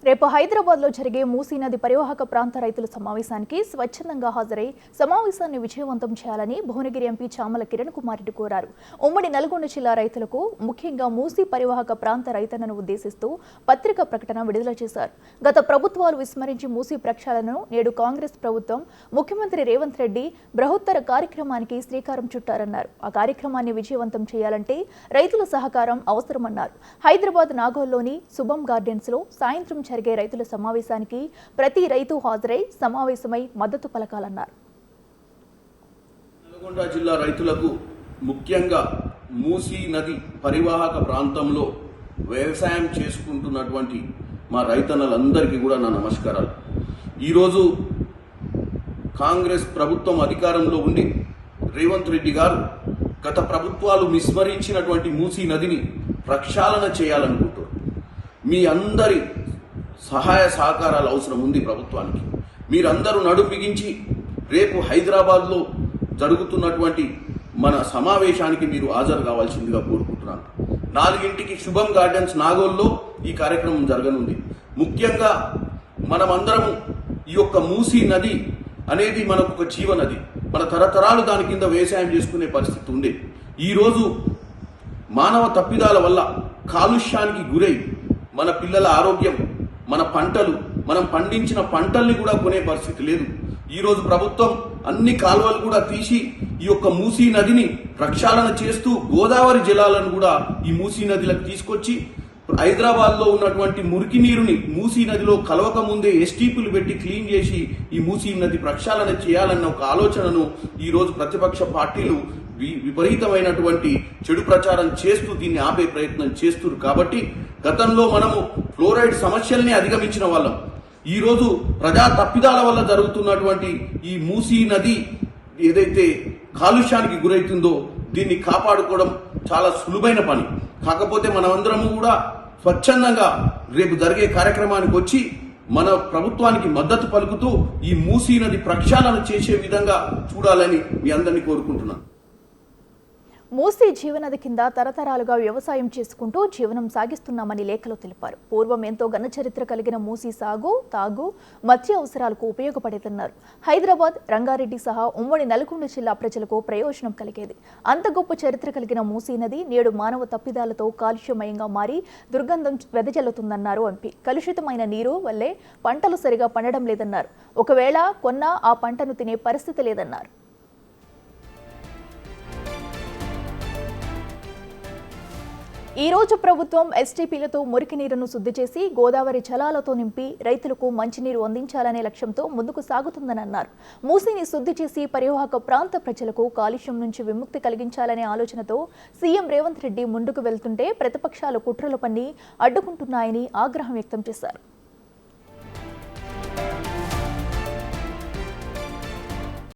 రేపు హైదరాబాద్లో జరిగే మూసీ నది పరివాహక ప్రాంత రైతుల సమావేశానికి స్వచ్ఛందంగా హాజరై సమావేశాన్ని విజయవంతం చేయాలని భువనగిరి ఎంపీ చామల కిరణ్ కుమార్ రెడ్డి కోరారు. ఉమ్మడి నల్గొండ జిల్లా రైతులకు ముఖ్యంగా మూసీ పరివాహక ప్రాంత రైతన్నను ఉద్దేశిస్తూ పత్రికా ప్రకటన విడుదల చేశారు. గత ప్రభుత్వాలు విస్మరించి మూసీ ప్రక్షాళనను నేడు కాంగ్రెస్ ప్రభుత్వం ముఖ్యమంత్రి రేవంత్ రెడ్డి బృహత్తర కార్యక్రమానికి శ్రీకారం చుట్టారన్నారు. ఆ కార్యక్రమాన్ని విజయవంతం చేయాలంటే రైతుల సహకారం అవసరమన్నారు. హైదరాబాద్ నాగోల్లోని శుభం గార్డెన్స్ లో సాయంత్రం జరిగే రైతుల సమావేశానికి ప్రతి రైతు హాజరై సమావేశమై మద్దతు పలకాలన్నారు. నల్గొండ జిల్లా రైతులకు ముఖ్యంగా మూసీ నది పరివాహక ప్రాంతంలో వ్యవసాయం చేసుకుంటున్నటువంటి మా రైతన్నలందరికీ కూడా నా నమస్కారాలు. ఈరోజు కాంగ్రెస్ ప్రభుత్వం అధికారంలో ఉండి రేవంత్ రెడ్డి గారు గత ప్రభుత్వాలు విస్మరించినటువంటి మూసీ నదిని ప్రక్షాళన చేయాలనుకుంటారు. మీ అందరి సహాయ సహకారాలు అవసరం ఉంది ప్రభుత్వానికి. మీరందరూ నడుం బిగించి రేపు హైదరాబాద్లో జరుగుతున్నటువంటి మన సమావేశానికి మీరు హాజరు కావాల్సిందిగా కోరుకుంటున్నాను. 4 శుభం గార్డెన్స్ నాగోల్లో ఈ కార్యక్రమం జరగనుంది. ముఖ్యంగా మనమందరము ఈ యొక్క మూసీ నది అనేది మనకు ఒక జీవనది. మన తరతరాలు దాని కింద వ్యవసాయం చేసుకునే పరిస్థితి ఉంది. ఈరోజు మానవ తప్పిదాల వల్ల కాలుష్యానికి గురై మన పిల్లల ఆరోగ్యం, మన పంటలు, మనం పండించిన పంటల్ని కూడా కొనే పరిస్థితి లేదు. ఈరోజు ప్రభుత్వం అన్ని కాలువలు కూడా తీసి ఈ యొక్క మూసీ నదిని ప్రక్షాళన చేస్తూ గోదావరి జలాలను కూడా ఈ మూసీ నదిలకు తీసుకొచ్చి హైదరాబాద్లో ఉన్నటువంటి మురికి నీరుని మూసీ నదిలో కలవక ముందే ఎస్టీపీలు పెట్టి క్లీన్ చేసి ఈ మూసీ నది ప్రక్షాళన చేయాలన్న ఒక ఆలోచనను ఈరోజు ప్రతిపక్ష పార్టీలు విపరీతమైనటువంటి చెడు ప్రచారం చేస్తూ దీన్ని ఆపే ప్రయత్నం చేస్తున్నారు. కాబట్టి గతంలో మనము ఫ్లోరైడ్ సమస్యల్ని అధిగమించిన వాళ్ళం. ఈరోజు ప్రజా తప్పిదాల వల్ల జరుగుతున్నటువంటి ఈ మూసీ నది ఏదైతే కాలుష్యానికి గురవుతుందో దీన్ని కాపాడుకోవడం చాలా సులువైన పని. కాకపోతే మనమందరము కూడా స్వచ్ఛందంగా రేపు జరిగే కార్యక్రమానికి వచ్చి మన ప్రభుత్వానికి మద్దతు పలుకుతూ ఈ మూసీ నది ప్రక్షాళన చేసే విధంగా చూడాలని మీ అందరినీ కోరుకుంటున్నాను. మూసీ జీవనది కింద తరతరాలుగా వ్యవసాయం చేసుకుంటూ జీవనం సాగిస్తున్నామని లేఖలో తెలిపారు. పూర్వం ఎంతో ఘన చరిత్ర కలిగిన మూసీ సాగు, తాగు, మత్స్య అవసరాలకు ఉపయోగపడేదన్నారు. హైదరాబాద్, రంగారెడ్డి సహా ఉమ్మడి నల్గొండ జిల్లా ప్రజలకు ప్రయోజనం కలిగేది. అంత గొప్ప చరిత్ర కలిగిన మూసీ నది నేడు మానవ తప్పిదాలతో కాలుష్యమయంగా మారి దుర్గంధం వెదజల్లుతుందన్నారు ఎంపీ. కలుషితమైన నీరు వల్లే పంటలు సరిగా పండడం లేదన్నారు. ఒకవేళ కొన్నా ఆ పంటను తినే పరిస్థితి లేదన్నారు. ఈ రోజు ప్రభుత్వం ఎస్టీపీలతో మురికి నీరును శుద్ధి చేసి గోదావరి జలాలతో నింపి రైతులకు మంచినీరు అందించాలనే లక్ష్యంతో ముందుకు సాగుతుందని అన్నారు. మూసీని శుద్ధి చేసి పరివాహక ప్రాంత ప్రజలకు కాలుష్యం నుంచి విముక్తి కలిగించాలనే ఆలోచనతో సీఎం రేవంత్ రెడ్డి ముందుకు వెళ్తుంటే ప్రతిపక్షాలు కుట్రలు పన్ని అడ్డుకుంటున్నాయని ఆగ్రహం వ్యక్తం చేశారు.